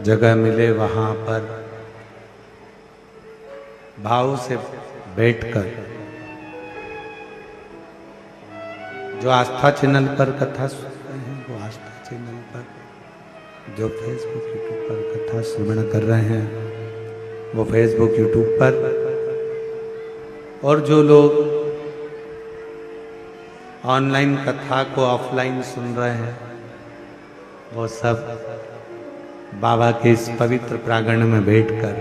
जगह मिले वहां पर भाव से बैठकर जो आस्था चैनल पर कथा सुन रहे हैं, वो आस्था चैनल पर, जो फेसबुक यूट्यूब पर कथा श्रवण कर रहे हैं वो फेसबुक यूट्यूब पर, और जो लोग ऑनलाइन कथा को ऑफलाइन सुन रहे हैं वो सब बाबा के इस पवित्र प्रांगण में बैठकर,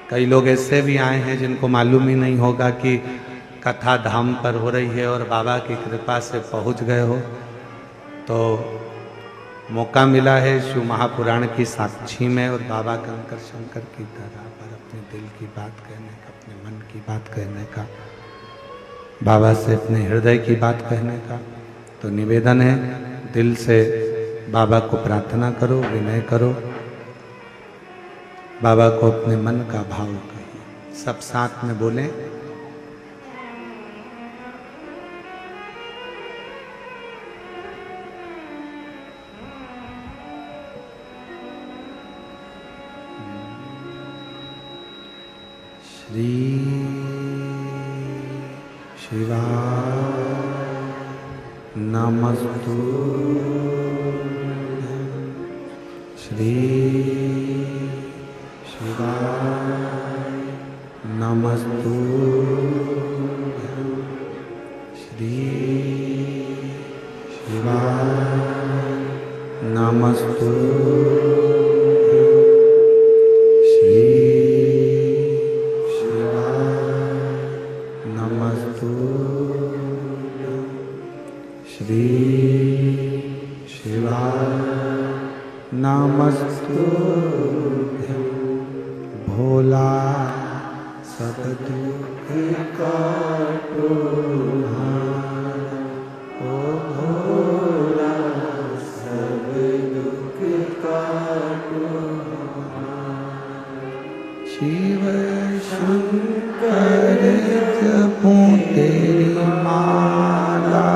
कई लोग ऐसे भी आए हैं जिनको मालूम ही नहीं होगा कि कथा धाम पर हो रही है और बाबा की कृपा से पहुंच गए हो, तो मौका मिला है शिव महापुराण की साक्षी में और बाबा कंकर शंकर की धरा पर अपने दिल की बात कहने का, अपने मन की बात कहने का, बाबा से अपने हृदय की बात कहने का। तो निवेदन है, दिल से बाबा को प्रार्थना करो, विनय करो, बाबा को अपने मन का भाव कहिए। सब साथ में बोलें, श्री शिवाय नमस्तु, श्री शिवाय नमस्तु, श्री शिवाय नमस्तु, श्री श्री शिवाय नमस्तुभ्यं। भोला सब दुख काटो हारा, ओ भोला सब दुख काटो हारा। शिव शंकर जपूं तेरी माला,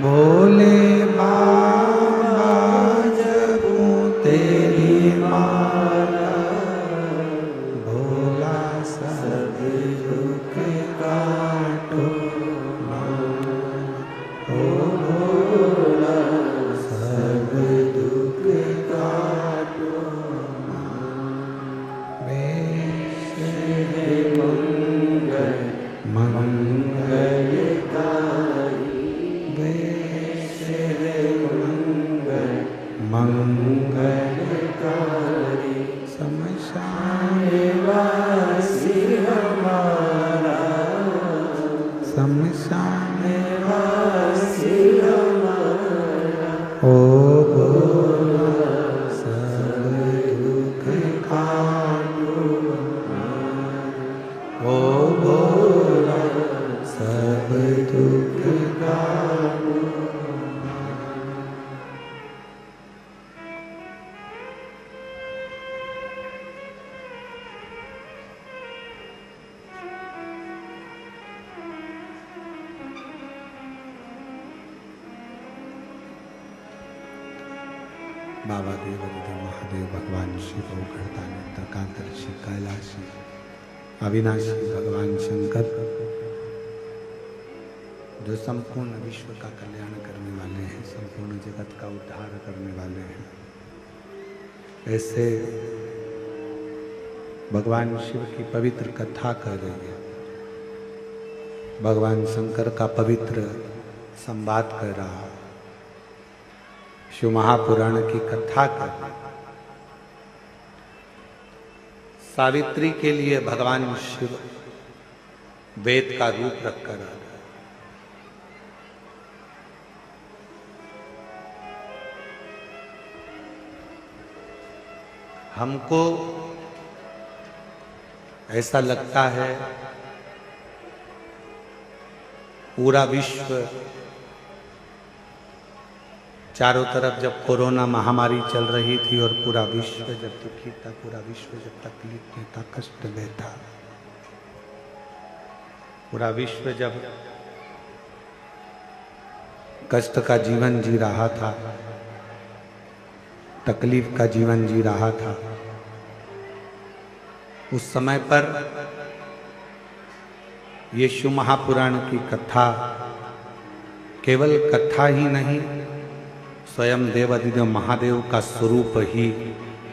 भोले बाबा जपूं तेरी माला, भोला सब दुख काटो माला, ओ भोला सब दुख काटो माला। मंगलकारी शमशान वासी हमारा, शमशान वासी हमारा, ओ भोला सब दुख काटो, ओ भोला सब दुख काटो। बाबा देवादिदेव महादेव भगवान शिव गणदानी तकादर्शी कैलाशी अविनाशी भगवान शंकर, जो संपूर्ण विश्व का कल्याण करने वाले हैं, संपूर्ण जगत का उद्धार करने वाले हैं, ऐसे भगवान शिव की पवित्र कथा कर रही है, भगवान शंकर का पवित्र संवाद कर रहा है, शिव महापुराण की कथा कर। सावित्री के लिए भगवान शिव वेद का रूप रखकर आ गए। हमको ऐसा लगता है पूरा विश्व, चारों तरफ जब कोरोना महामारी चल रही थी और पूरा विश्व जब दुखी था, पूरा विश्व जब तकलीफ में था, कष्ट में था, पूरा विश्व जब कष्ट का जीवन जी रहा था, तकलीफ का जीवन जी रहा था। उस समय पर ये शिव महापुराण की कथा केवल कथा ही नहीं, स्वयं देवाधिदेव महादेव का स्वरूप ही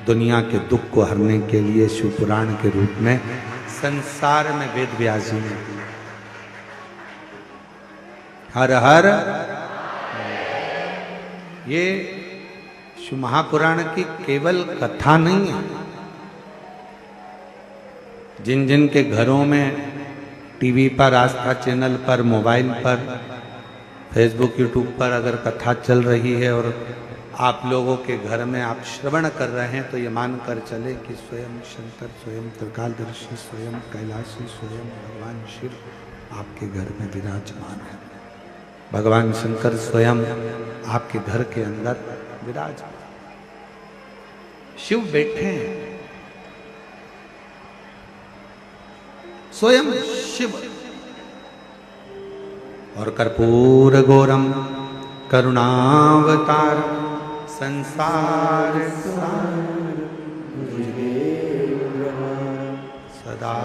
दुनिया के दुख को हरने के लिए शिव पुराण के रूप में संसार में वेद व्यास जी ने दिया। हर हर ये शिव महापुराण की केवल कथा नहीं है। जिन जिन के घरों में टीवी पर, आस्था चैनल पर, मोबाइल पर, फेसबुक, यूट्यूब पर अगर कथा चल रही है और आप लोगों के घर में आप श्रवण कर रहे हैं, तो ये मानकर चले कि स्वयं शंकर, स्वयं त्रिकालदर्शी, स्वयं कैलाशी, स्वयं भगवान शिव आपके घर में विराजमान है। भगवान शंकर स्वयं आपके घर के अंदर विराजमान, शिव बैठे हैं, स्वयं शिव। और कर्पूर गौरम करुणावतार संसार सदा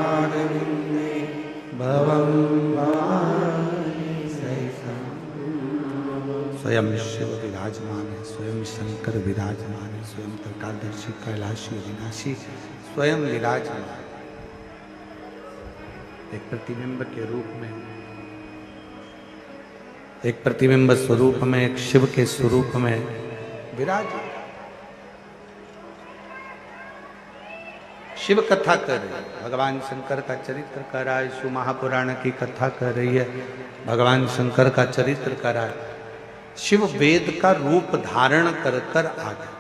हृदयारविंदे भवं स्वयं शिव विराजमान है, स्वयं शंकर विराजमान है, स्वयं त्रिकालदर्शी, कैलाशी, अविनाशी स्वयं विराजमान है। एक प्रतिबिंब के रूप में, एक प्रतिबिंब स्वरूप में, एक शिव के स्वरूप में विराज। शिव कथा कर रही है, भगवान शंकर का चरित्र कर रहा है। शिव महापुराण की कथा कर रही है, भगवान शंकर का चरित्र कर रहा है। शिव वेद का रूप धारण कर कर आ गए।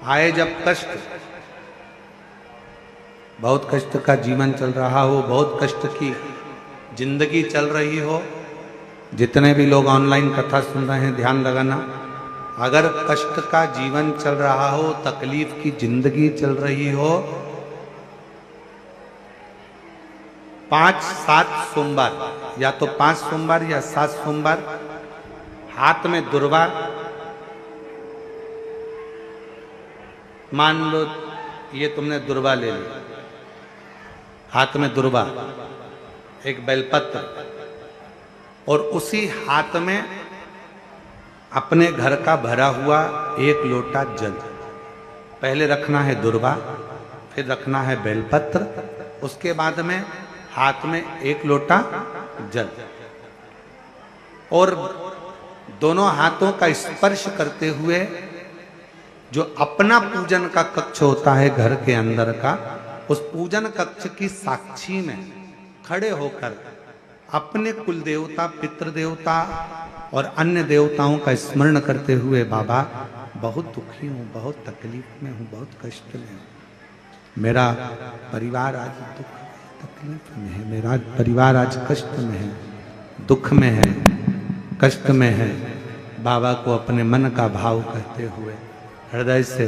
आए जब कष्ट, बहुत कष्ट का जीवन चल रहा हो, बहुत कष्ट की जिंदगी चल रही हो, जितने भी लोग ऑनलाइन कथा सुन रहे हैं ध्यान लगाना, अगर कष्ट का जीवन चल रहा हो, तकलीफ की जिंदगी चल रही हो, 5-7 सोमवार, या तो 5 सोमवार या 7 सोमवार, हाथ में दुर्वा, मान लो ये तुमने दुर्वा ले ली, हाथ में दुर्वा, एक बेलपत्र, और उसी हाथ में अपने घर का भरा हुआ 1 लोटा जल। पहले रखना है दुर्वा, फिर रखना है बेलपत्र, उसके बाद में हाथ में 1 लोटा जल, और दोनों हाथों का स्पर्श करते हुए जो अपना पूजन का कक्ष होता है घर के अंदर का, उस पूजन कक्ष की साक्षी में खड़े होकर अपने कुल देवता, पितृ देवता और अन्य देवताओं का स्मरण करते हुए, बाबा बहुत दुखी हूँ, बहुत तकलीफ में हूँ, बहुत कष्ट में हूँ, मेरा परिवार आज दुख तकलीफ में है, मेरा परिवार आज कष्ट में है, दुख में है, कष्ट में है। बाबा को अपने मन का भाव कहते हुए, हृदय से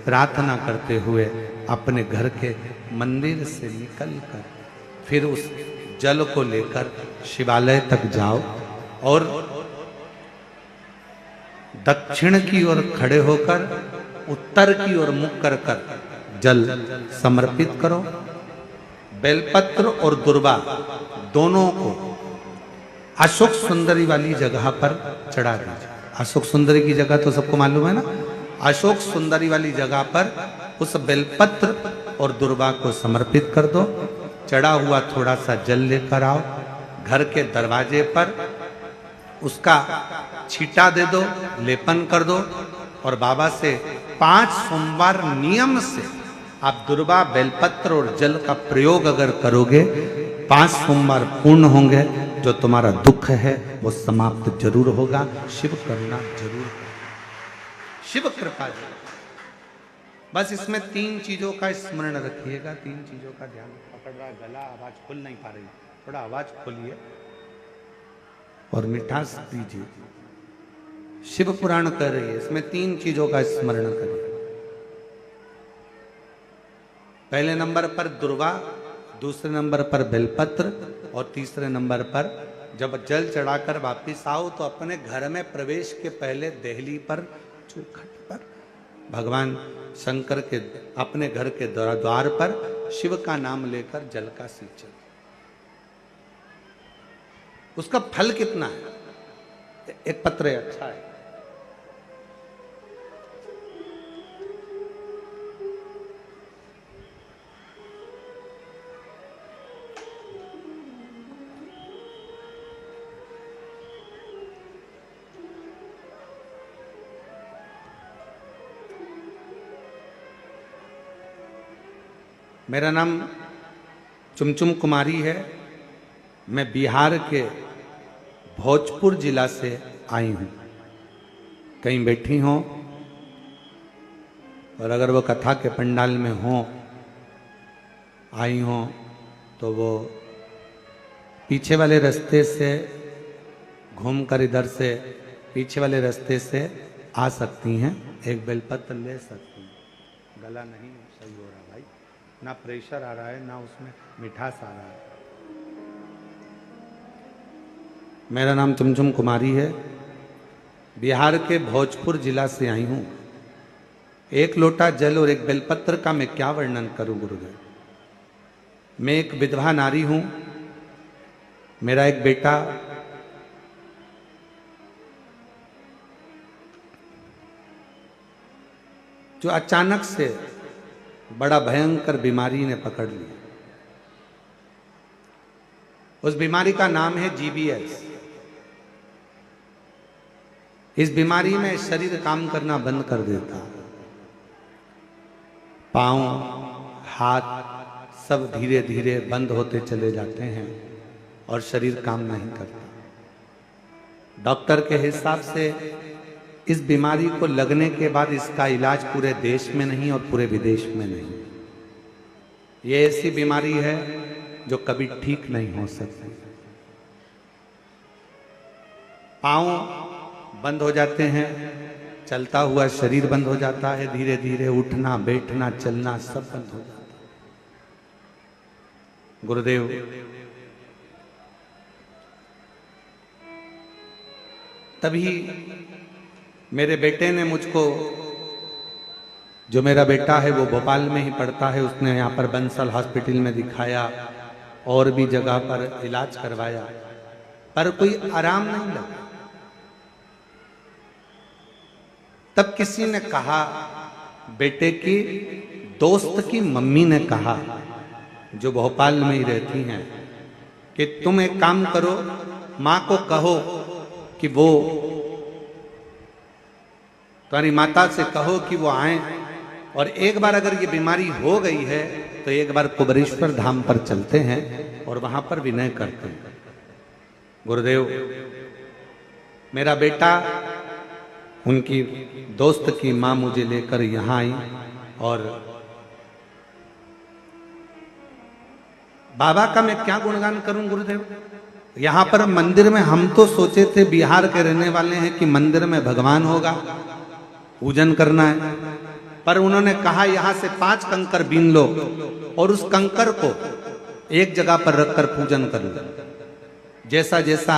प्रार्थना करते हुए, अपने घर के मंदिर से निकलकर फिर उस जल को लेकर शिवालय तक जाओ और दक्षिण की ओर खड़े होकर उत्तर की ओर मुख कर कर जल समर्पित करो। बेलपत्र और दुर्वा दोनों को अशोक सुंदरी वाली जगह पर चढ़ा दीजिए। अशोक सुंदरी की जगह तो सबको मालूम है ना। अशोक सुंदरी वाली जगह पर उस बेलपत्र और दुर्वा को समर्पित कर दो। चढ़ा हुआ थोड़ा सा जल लेकर आओ, घर के दरवाजे पर उसका छींटा दे दो, लेपन कर दो, और बाबा से 5 सोमवार नियम से आप दुर्वा, बेलपत्र और जल का प्रयोग अगर करोगे, 5 सोमवार पूर्ण होंगे। जो तुम्हारा दुख है वो समाप्त जरूर होगा। शिव करुणा जरूर, शिव कृपा जरूर। बस इसमें 3 चीजों का स्मरण रखिएगा, 3 चीजों का ध्यान। पकड़ रहा गला, आवाज खुल नहीं पा रही, थोड़ा आवाज खोलिए और मिठास दीजिए। शिव पुराण कर रही है, इसमें 3 चीजों का स्मरण करिए। पहले नंबर पर दुर्वा, दूसरे नंबर पर बेलपत्र और तीसरे नंबर पर जब जल चढ़ाकर वापिस आओ तो अपने घर में प्रवेश के पहले देहली पर चौखट पर भगवान शंकर के अपने घर के द्वार पर शिव का नाम लेकर जल का सिंचन। उसका फल कितना है? एक पत्र है, अच्छा है। मेरा नाम चुमचुम कुमारी है। मैं बिहार के भोजपुर जिला से आई हूँ। कहीं बैठी हों और अगर वो कथा के पंडाल में हों, आई हों, तो वो पीछे वाले रास्ते से घूमकर इधर से पीछे वाले रास्ते से आ सकती हैं। एक बेलपत्र ले सकती हैं। गला नहीं सही हो रहा भाई, ना प्रेशर आ रहा है ना उसमें मिठास आ रहा है। मेरा नाम चुमचुम कुमारी है। बिहार के भोजपुर जिला से आई हूँ। एक लोटा जल और एक बेलपत्र का मैं क्या वर्णन करूं गुरुदेव। मैं एक विधवा नारी हूं। मेरा एक बेटा जो अचानक से बड़ा भयंकर बीमारी ने पकड़ लिया। उस बीमारी का नाम है जीबीएस। इस बीमारी में शरीर काम करना बंद कर देता, पांव हाथ सब धीरे धीरे बंद होते चले जाते हैं और शरीर काम नहीं करता। डॉक्टर के हिसाब से इस बीमारी को लगने के बाद इसका इलाज पूरे देश में नहीं और पूरे विदेश में नहीं। ये ऐसी बीमारी है जो कभी ठीक नहीं हो सकती। पांव बंद हो जाते हैं, चलता हुआ शरीर बंद हो जाता है, धीरे धीरे उठना बैठना चलना सब बंद हो जाता है। गुरुदेव तभी मेरे बेटे ने मुझको, जो मेरा बेटा है वो भोपाल में ही पढ़ता है, उसने यहाँ पर बंसल हॉस्पिटल में दिखाया और भी जगह पर इलाज करवाया, पर कोई आराम नहीं लगा। तब किसी ने कहा, बेटे की दोस्त की मम्मी ने कहा, जो भोपाल में ही रहती हैं, कि तुम एक काम करो, माँ को कहो कि वो, तुम्हारी माता से कहो कि वो आए और एक बार अगर ये बीमारी हो गई है तो एक बार कुबरेश्वर धाम पर चलते हैं और वहां पर विनय करते हैं। गुरुदेव मेरा बेटा, उनकी दोस्त की मां मुझे लेकर यहां आई और बाबा का मैं क्या गुणगान करूं गुरुदेव। यहां पर मंदिर में हम तो सोचे थे, बिहार के रहने वाले हैं, कि मंदिर में भगवान होगा, पूजन करना है, पर उन्होंने कहा यहां से 5 कंकर बीन लो और उस कंकर को एक जगह पर रखकर पूजन कर लो। जैसा जैसा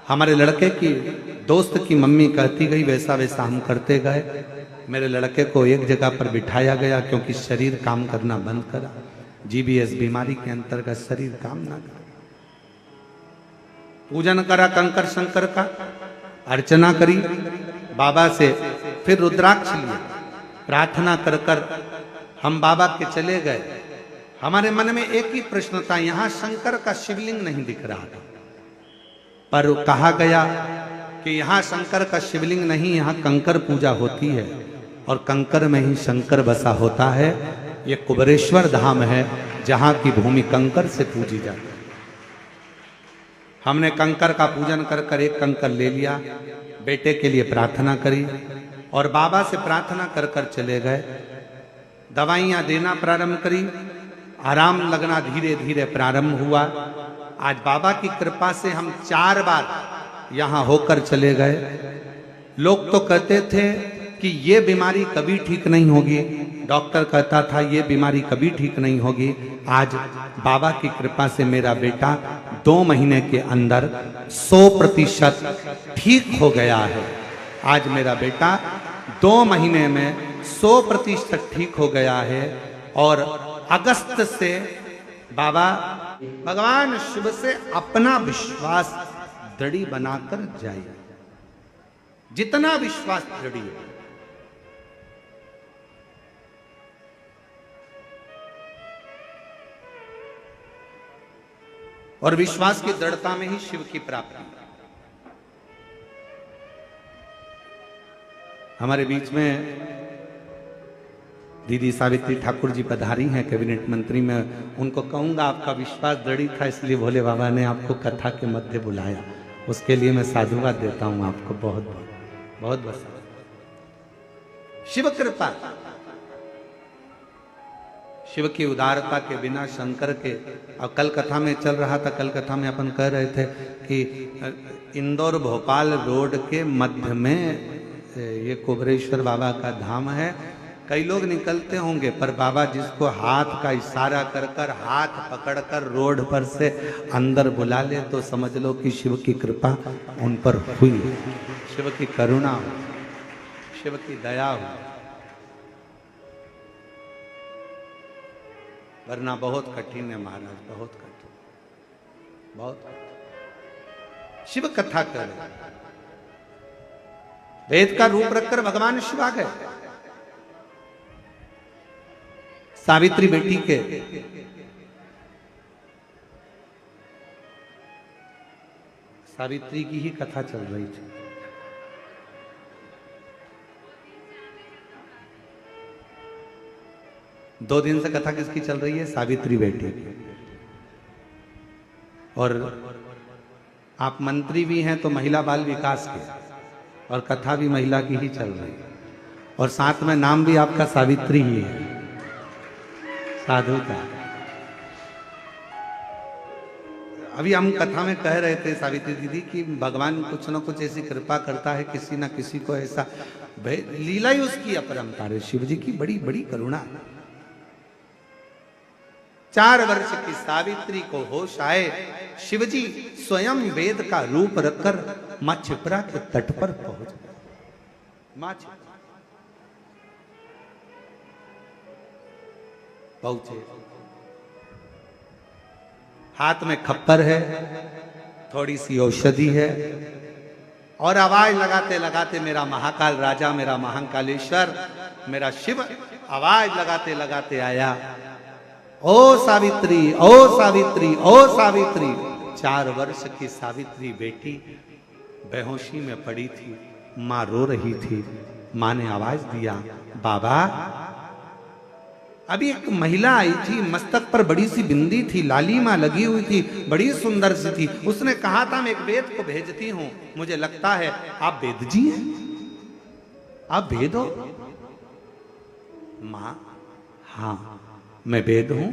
हमारे लड़के की दोस्त की मम्मी कहती गई वैसा वैसा हम करते गए। मेरे लड़के को एक जगह पर बिठाया गया क्योंकि शरीर काम करना बंद करा। जीबीएस बीमारी के अंतर्गत शरीर काम ना करा। पूजन करा कंकर शंकर का, अर्चना करी बाबा से, फिर रुद्राक्ष लिए, प्रार्थना कर कर हम बाबा के चले गए। हमारे मन में एक ही प्रश्न था, यहां शंकर का शिवलिंग नहीं दिख रहा था, पर कहा गया कि यहां शंकर का शिवलिंग नहीं, यहां कंकर पूजा होती है और कंकर में ही शंकर बसा होता है। ये कुबरेश्वर धाम है जहां की भूमि कंकर से पूजी जाती है। हमने कंकर का पूजन कर कर एक कंकर ले लिया, बेटे के लिए प्रार्थना करी और बाबा से प्रार्थना कर कर चले गए। दवाइयां देना प्रारंभ करी, आराम लगना धीरे धीरे प्रारंभ हुआ। आज बाबा की कृपा से हम 4 बार यहां होकर चले गए। लोग तो कहते थे कि ये बीमारी कभी ठीक नहीं होगी, डॉक्टर कहता था ये बीमारी कभी ठीक नहीं होगी। आज बाबा की कृपा से मेरा बेटा 2 महीने के अंदर 100% ठीक हो गया है। आज मेरा बेटा 2 महीने में 100% ठीक हो गया है। और अगस्त से बाबा भगवान शिव से अपना विश्वास दृढ़ बनाकर जाइए, जितना विश्वास दृढ़ है। और विश्वास की दृढ़ता में ही शिव की प्राप्ति। हमारे बीच में दीदी सावित्री ठाकुर जी पधारी हैं कैबिनेट मंत्री में। उनको कहूंगा आपका विश्वास दृढ़ था, इसलिए भोले बाबा ने आपको कथा के मध्य बुलाया। उसके लिए मैं साधुवाद देता हूं आपको बहुत बहुत बहुत बहुत। शिव कृपा, शिव की उदारता के बिना शंकर के। अब कल कथा में चल रहा था, कल कथा में अपन कह रहे थे कि इंदौर भोपाल रोड के मध्य में ये कुबरेश्वर बाबा का धाम है। कई लोग निकलते होंगे, पर बाबा जिसको हाथ का इशारा कर कर, हाथ पकड़कर रोड पर से अंदर बुला ले तो समझ लो कि शिव की कृपा उन पर हुई, शिव की करुणा हो, शिव की दया हो। वरना बहुत कठिन है महाराज, बहुत कठिन, बहुत। शिव कथा कर, वेद का रूप रखकर भगवान शिव आ गए। सावित्री बेटी के सावित्री की ही कथा चल रही थी। दो दिन से कथा किसकी चल रही है? सावित्री बेटी की। और आप मंत्री भी हैं तो महिला बाल विकास के, और कथा भी महिला की ही चल रही है, और साथ में नाम भी आपका सावित्री ही है, साधु का। अभी हम कथा में कह रहे थे सावित्री दीदी कि भगवान कुछ न कुछ ऐसी कृपा करता है, किसी न किसी को ऐसा, लीला ही उसकी अपरंपार है। शिव जी की बड़ी बड़ी करुणा। 4 वर्ष की सावित्री को होश आए, शिवजी स्वयं वेद का रूप रखकर मां छिपरा के तट पर पहुंच गए। मां पहुंचे, हाथ में खप्पर है, थोड़ी सी औषधि है, और आवाज लगाते लगाते मेरा महाकाल राजा, मेरा महाकालेश्वर, मेरा शिव आवाज लगाते लगाते आया, ओ सावित्री, ओ सावित्री, ओ सावित्री। 4 वर्ष की सावित्री बेटी बेहोशी में पड़ी थी, मां रो रही थी। मां ने आवाज दिया, बाबा। अभी एक महिला आई थी, मस्तक पर बड़ी सी बिंदी थी, लालिमा लगी हुई थी, बड़ी सुंदर सी थी। उसने कहा था मैं एक वेद को भेजती हूं, मुझे लगता है आप वेद जी हैं, आप वेद हो? मां, हाँ मैं वेद हूं।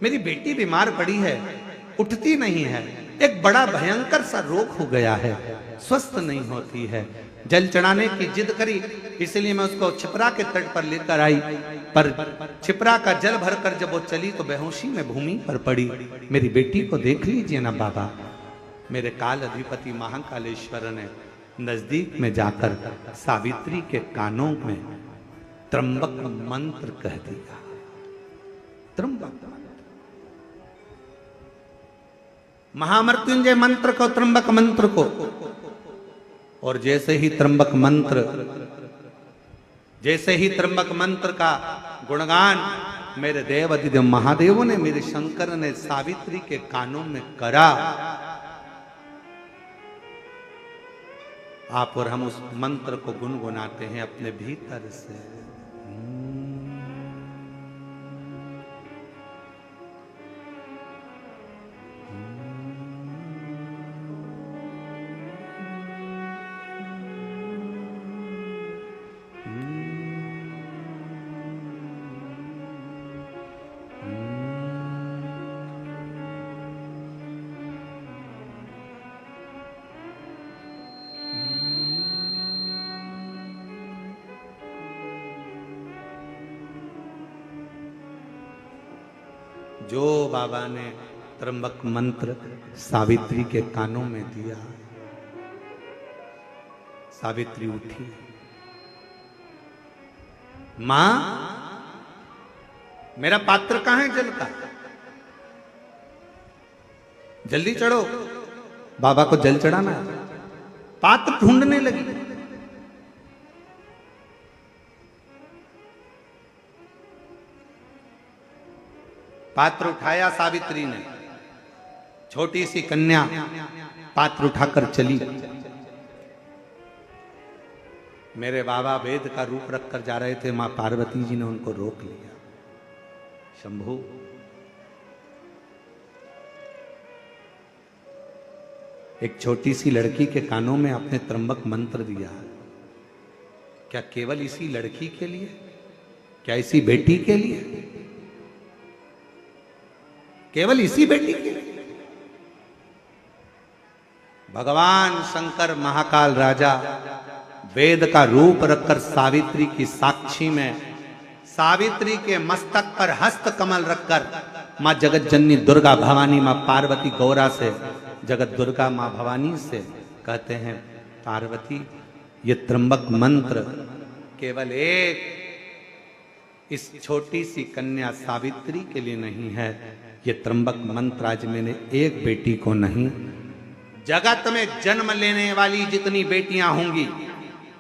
मेरी बेटी बीमार पड़ी है, उठती नहीं है, एक बड़ा भयंकर सा रोग हो गया है, स्वस्थ नहीं होती है। जल चढ़ाने की जिद करी, इसलिए मैं उसको छिपरा के तट पर लेकर आई, पर छिपरा का जल भरकर जब वो चली तो बेहोशी में भूमि पर पड़ी। मेरी बेटी को देख लीजिए ना बाबा। मेरे काल अधिपति महाकालेश्वर ने नजदीक में जाकर सावित्री के कानों में त्र्यंबक मंत्र कह दिया। त्र्यंबक महामृत्युंजय मंत्र को, त्र्यंबक मंत्र को। और जैसे ही त्र्यंबक मंत्र का गुणगान मेरे देव अधिदेव महादेवों ने, मेरे शंकर ने सावित्री के कानों में करा, आप और हम उस मंत्र को गुनगुनाते हैं अपने भीतर से। जो बाबा ने त्र्यंबक मंत्र सावित्री के कानों में दिया, सावित्री उठी, मां मेरा पात्र कहां है जल का, जल्दी चढ़ो, बाबा को जल चढ़ाना है। पात्र ढूंढने लगी। पात्र उठाया सावित्री ने, छोटी सी कन्या पात्र उठाकर चली। मेरे बाबा वेद का रूप रखकर जा रहे थे, मां पार्वती जी ने उनको रोक लिया। शंभू, एक छोटी सी लड़की के कानों में आपने त्र्यंबक मंत्र दिया, क्या केवल इसी लड़की के लिए, क्या इसी बेटी के लिए, केवल इसी बेटी के लिए? भगवान शंकर महाकाल राजा वेद का रूप रखकर सावित्री की साक्षी में, सावित्री के मस्तक पर हस्त कमल रखकर मां जगत जननी दुर्गा भवानी, मां पार्वती गौरा से, जगत दुर्गा मां भवानी से कहते हैं, पार्वती ये त्र्यंबक मंत्र केवल एक इस छोटी सी कन्या सावित्री के लिए नहीं है, ये त्र्यंबक मंत्र आज मैंने एक बेटी को नहीं, जगत में जन्म लेने वाली जितनी बेटियां होंगी,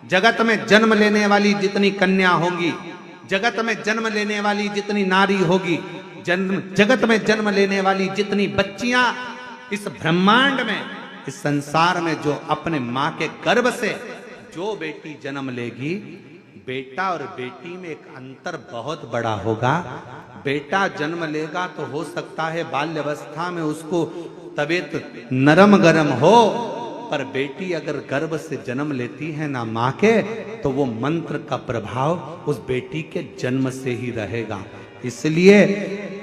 जगत में जन्म लेने वाली जितनी कन्या होंगी, जगत में जन्म लेने वाली जितनी नारी होगी, जगत में जन्म लेने वाली जितनी बच्चियां इस ब्रह्मांड में, इस संसार में, जो अपने मां के गर्भ से जो बेटी जन्म लेगी, बेटा और बेटी में एक अंतर बहुत बड़ा होगा। बेटा जन्म लेगा तो हो सकता है बाल्यावस्था में उसको तबीयत नरम गरम हो, पर बेटी अगर गर्भ से जन्म लेती है ना मां के, तो वो मंत्र का प्रभाव उस बेटी के जन्म से ही रहेगा। इसलिए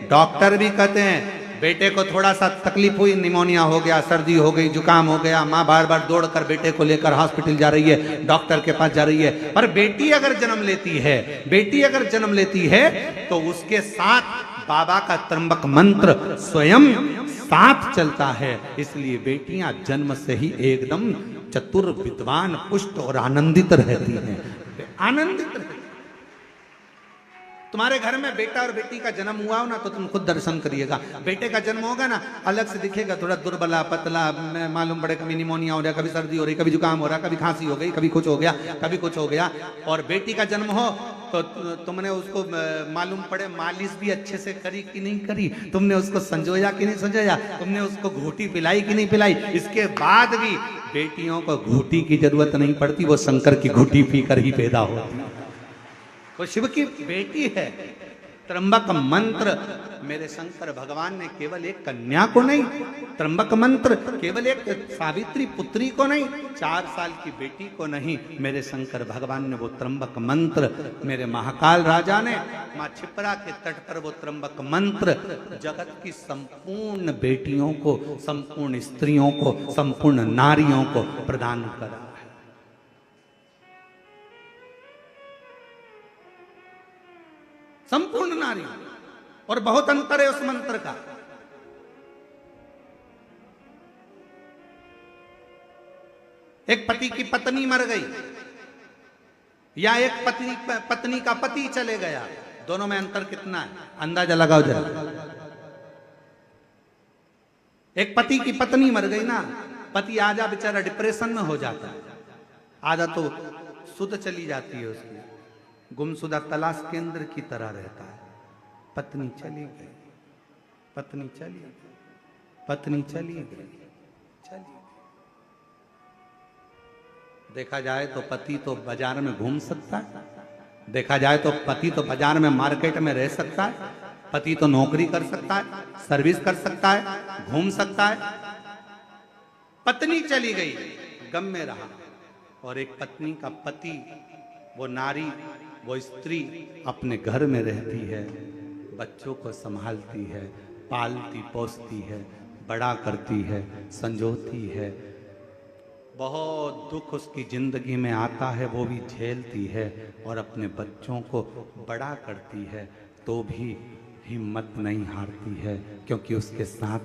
डॉक्टर भी कहते हैं, बेटे को थोड़ा सा तकलीफ हुई, निमोनिया हो गया, सर्दी हो गई, जुकाम हो गया, माँ बार बार दौड़कर बेटे को लेकर हॉस्पिटल जा रही है, डॉक्टर के पास जा रही है, पर बेटी अगर जन्म लेती है, बेटी अगर जन्म लेती है तो उसके साथ बाबा का त्र्यंबक मंत्र स्वयं साथ चलता है। इसलिए बेटियां जन्म से ही एकदम चतुर, विद्वान, पुष्ट और आनंदित रहती हैं, आनंदित रहती। तुम्हारे घर में बेटा और बेटी का जन्म हुआ हो ना, तो तुम खुद दर्शन करिएगा। बेटे का जन्म होगा ना, अलग से दिखेगा, थोड़ा दुर्बला पतला, मालूम पड़े कभी निमोनिया हो रहा, कभी सर्दी हो रही, कभी जुकाम हो रहा, कभी खांसी हो गई, कभी कुछ हो गया, कभी कुछ हो गया। और बेटी का जन्म हो तो तुमने उसको मालूम पड़े मालिश भी अच्छे से करी कि नहीं करी, तुमने उसको संजोया कि नहीं संजोया, तुमने उसको घूटी पिलाई कि नहीं पिलाई। इसके बाद भी बेटियों को घूटी की जरूरत नहीं पड़ती, वो शंकर की घूटी पीकर ही पैदा होती है, वो शिव की बेटी है। त्र्यंबक मंत्र मेरे शंकर भगवान ने केवल एक कन्या को नहीं, त्र्यंबक मंत्र केवल एक सावित्री पुत्री को नहीं, 4 साल की बेटी को नहीं, मेरे शंकर भगवान ने वो त्र्यंबक मंत्र, मेरे महाकाल राजा ने मां छिपरा के तट पर वो त्र्यंबक मंत्र जगत की संपूर्ण बेटियों को, संपूर्ण स्त्रियों को, संपूर्ण नारियों को प्रदान करा। संपूर्ण नारी, और बहुत अंतर है उस मंत्र का। एक पति की पत्नी मर गई या एक पत्नी का पति चले गया, दोनों में अंतर कितना है, अंदाजा लगाओ जरा। एक पति की पत्नी मर गई ना, पति आजा बेचारा डिप्रेशन में हो जाता है, आधा तो सुध चली जाती है उसकी, गुमशुदा तलाश केंद्र की तरह रहता है। पत्नी चली गई, पत्नी चली गई, पत्नी चली गई, चली गई। देखा जाए तो पति तो बाजार में घूम सकता है, देखा जाए तो पति तो बाजार में मार्केट में रह सकता है, पति तो नौकरी कर सकता है, सर्विस कर सकता है, घूम सकता है। पत्नी चली गई, गम में रहा। और एक पत्नी का पति, वो नारी, वो स्त्री अपने घर में रहती है, बच्चों को संभालती है, पालती पोसती है, बड़ा करती है, संजोती है। बहुत दुख उसकी जिंदगी में आता है, वो भी झेलती है और अपने बच्चों को बड़ा करती है। तो भी हिम्मत नहीं हारती है, क्योंकि उसके साथ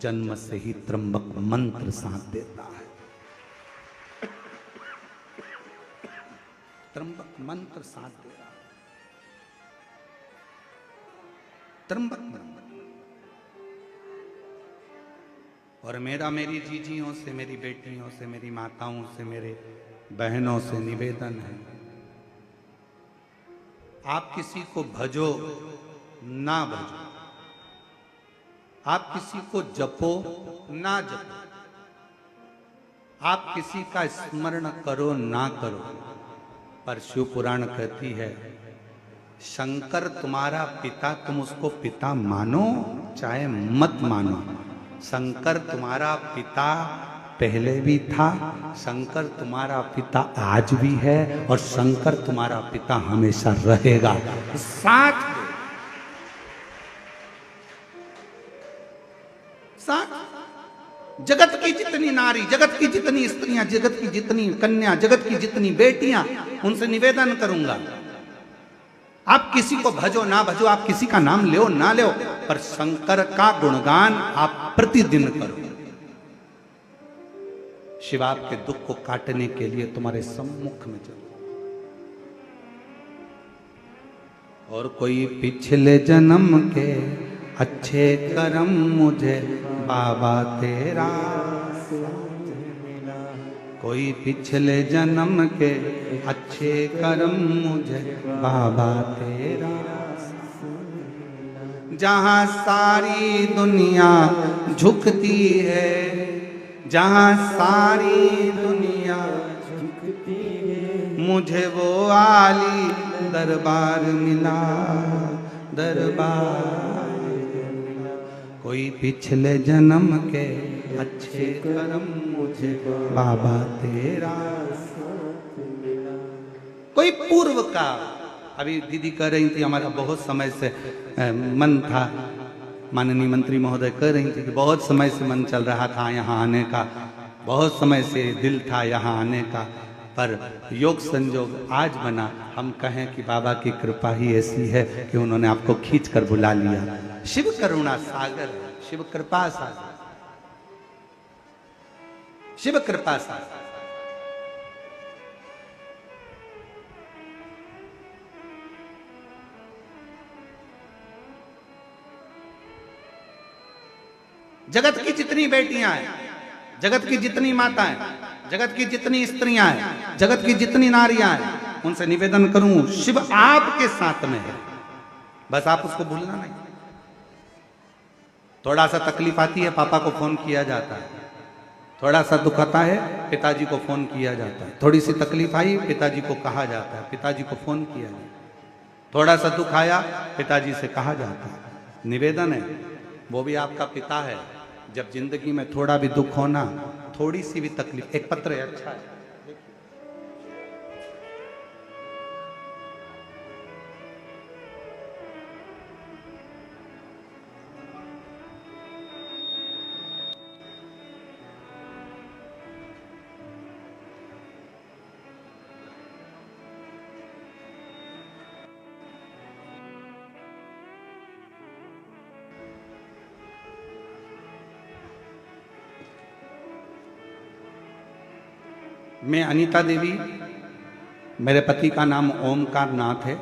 जन्म से ही त्र्यंबक मंत्र साथ देता है। त्र्यंबक मंत्र साथ दे रहा है। त्र्यंबक मंत्र। और मेरा मेरी जीजियों से, मेरी बेटियों से, मेरी माताओं से, मेरे बहनों से निवेदन है, आप किसी को भजो ना भजो, आप किसी को जपो ना जपो, आप किसी का स्मरण करो ना करो, पर शिव पुराण कहती है शंकर तुम्हारा पिता, तुम उसको पिता मानो चाहे मत मानो। शंकर तुम्हारा पिता पहले भी था, शंकर तुम्हारा पिता आज भी है, और शंकर तुम्हारा पिता हमेशा रहेगा। साथ जगत की जितनी नारी, जगत की जितनी स्त्रियां, जगत की जितनी कन्या, जगत की जितनी बेटियां, उनसे निवेदन करूंगा, आप किसी को भजो ना भजो, आप किसी का नाम लो ना लो, पर शंकर का गुणगान आप प्रतिदिन करो। शिव आपके दुख को काटने के लिए तुम्हारे सम्मुख में चलो। और कोई पिछले जन्म के अच्छे कर्म मुझे बाबा तेरा मिला, कोई पिछले जन्म के अच्छे कर्म मुझे बाबा तेरा, जहां सारी दुनिया झुकती है, जहां सारी दुनिया झुकती है, मुझे वो आली दरबार मिला, दरबार। कोई पिछले जन्म के अच्छे कर्म मुझे बाबा तेरा मिला। कोई पूर्व का, अभी दीदी कह रही थी हमारा बहुत समय से मन था, माननीय मंत्री महोदय कह रही थी कि बहुत समय से मन चल रहा था यहाँ आने का, बहुत समय से दिल था यहाँ आने का, पर योग संजोग आज बना। हम कहें कि बाबा की कृपा ही ऐसी है कि उन्होंने आपको खींच कर बुला लिया। शिव करुणा सागर, शिव कृपा सागर, शिव कृपा सागर। जगत की जितनी बेटियां हैं, जगत की जितनी माताएं, जगत की जितनी स्त्रियां हैं, जगत की जितनी नारियां हैं, उनसे निवेदन करूं शिव आपके साथ में है, बस आप उसको भूलना नहीं। थोड़ा सा तकलीफ आती है, पापा को फोन किया जाता है, थोड़ा सा दुख आता है, पिताजी को फोन किया जाता है, थोड़ी सी तकलीफ आई, पिताजी को कहा जाता है, पिताजी को फोन किया जाता है, थोड़ा सा दुख आया, पिताजी से कहा जाता है। निवेदन है, वो भी आपका पिता है। जब जिंदगी में थोड़ा भी दुख होना, थोड़ी सी भी तकलीफ, एक पत्र है, अच्छा है, मैं अनीता देवी, मेरे पति का नाम ओमकार नाथ है,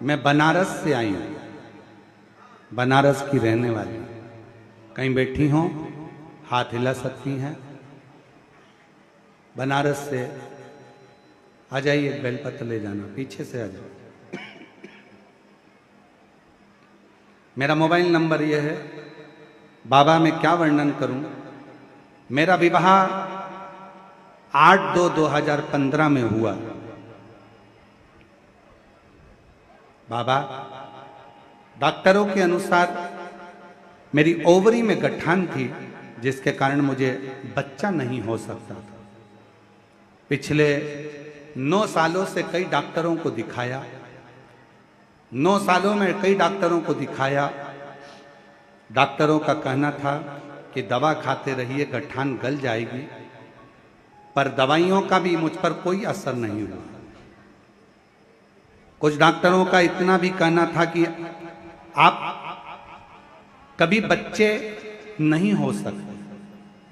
मैं बनारस से आई हूँ, बनारस की रहने वाली। कहीं बैठी हों, हाथ हिला सकती हैं। बनारस से आ जाइए, बेलपत्र ले जाना, पीछे से आ जाओ। मेरा मोबाइल नंबर यह है। बाबा मैं क्या वर्णन करूं। मेरा विवाह 8/2/2015 में हुआ। बाबा डॉक्टरों के अनुसार मेरी ओवरी में गठान थी, जिसके कारण मुझे बच्चा नहीं हो सकता था। पिछले 9 सालों से कई डॉक्टरों को दिखाया, 9 सालों में कई डॉक्टरों को दिखाया। डॉक्टरों का कहना था कि दवा खाते रहिए, गठान गल जाएगी, पर दवाइयों का भी मुझ पर कोई असर नहीं हुआ। कुछ डॉक्टरों का इतना भी कहना था कि आप कभी बच्चे नहीं हो सकते।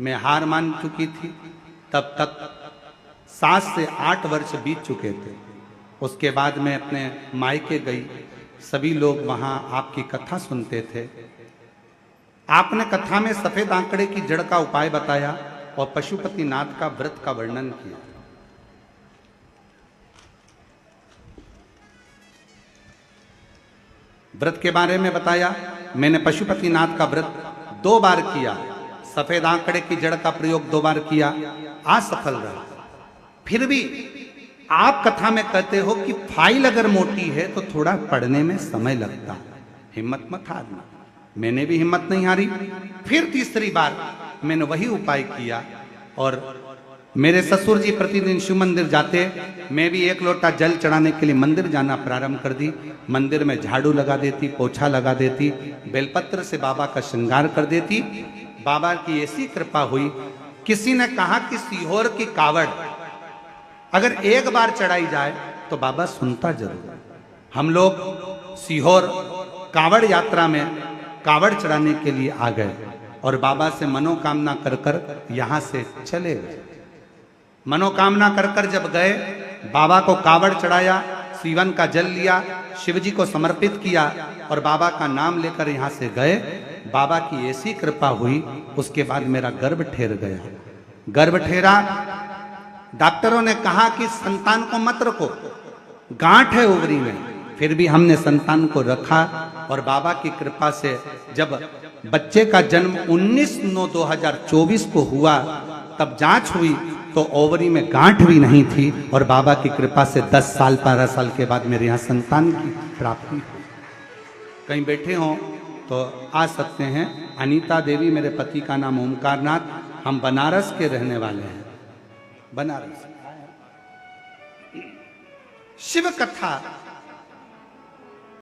मैं हार मान चुकी थी, तब तक 7 से 8 वर्ष बीत चुके थे। उसके बाद मैं अपने मायके गई, सभी लोग वहां आपकी कथा सुनते थे। आपने कथा में सफेद आंकड़े की जड़ का उपाय बताया और पशुपतिनाथ का व्रत का वर्णन किया। व्रत के बारे में बताया। मैंने पशुपतिनाथ का व्रत 2 बार किया, सफेद आंकड़े की जड़ का प्रयोग 2 बार किया, असफल रहा। फिर भी आप कथा में कहते हो कि फाइल अगर मोटी है तो थोड़ा पढ़ने में समय लगता है, हिम्मत मत हारना। मैंने भी हिम्मत नहीं हारी। फिर तीसरी बार मैंने वही उपाय किया और मेरे ससुर जी प्रतिदिन शिव मंदिर जाते, मैं भी 1 लोटा जल चढ़ाने के लिए मंदिर जाना प्रारंभ कर दी। मंदिर में झाड़ू लगा देती, पोछा लगा देती, बेलपत्र से बाबा का श्रृंगार कर देती। बाबा की ऐसी कृपा हुई, किसी ने कहा कि सीहोर की कावड़ अगर 1 बार चढ़ाई जाए तो बाबा सुनता जरूर। हम लोग सीहोर कावड़ यात्रा में कावड़ चढ़ाने के लिए आ गए और बाबा से मनोकामना कर कर यहां से चले गए। मनोकामना कर कर जब गए, बाबा को कावड़ चढ़ाया, सीवन का जल लिया, शिव जी को समर्पित किया और बाबा का नाम लेकर यहां से गए। बाबा की ऐसी कृपा हुई, उसके बाद मेरा गर्भ ठहर गया। गर्भ ठहरा, डॉक्टरों ने कहा कि संतान को मत रखो, गांठ है ओवरी में। फिर भी हमने संतान को रखा और बाबा की कृपा से जब बच्चे का जन्म 19/9/2024 को हुआ, तब जांच हुई तो ओवरी में गांठ भी नहीं थी और बाबा की कृपा से 10 साल 12 साल के बाद मेरे यहाँ संतान की प्राप्ति हुई। कहीं बैठे हों तो आ सकते हैं। अनीता देवी, मेरे पति का नाम ओमकारनाथ, हम बनारस के रहने वाले हैं। बनारस शिव कथा